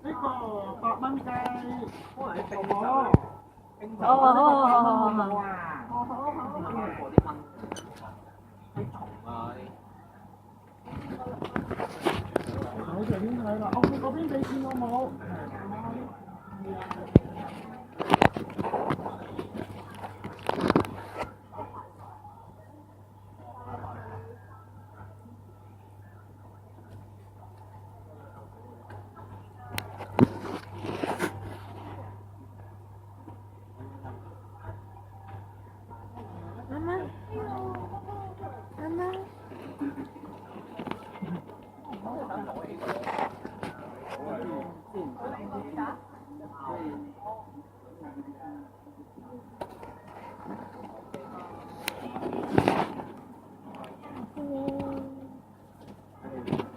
呢個8蚊雞，冰酒，哦，好好好好好好。我就邊睇啦，哦，你嗰邊俾錢好冇？媽媽，媽媽。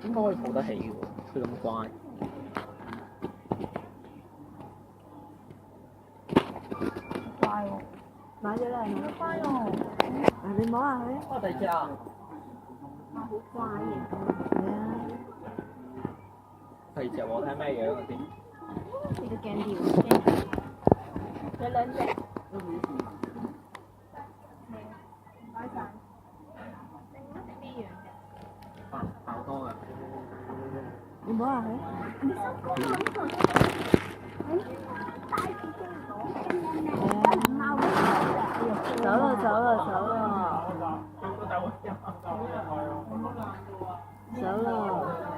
應該可以抱得起嘅喎，佢咁乖。乖喎，買咗啦係咪？乖喎。你摸下佢。第二隻啊！好乖嘅。係啊。第二隻我睇咩樣嗰啲？你個鏡條，有兩隻。爆多嘅。你摸下佢。走啦走啦走啦。走啦。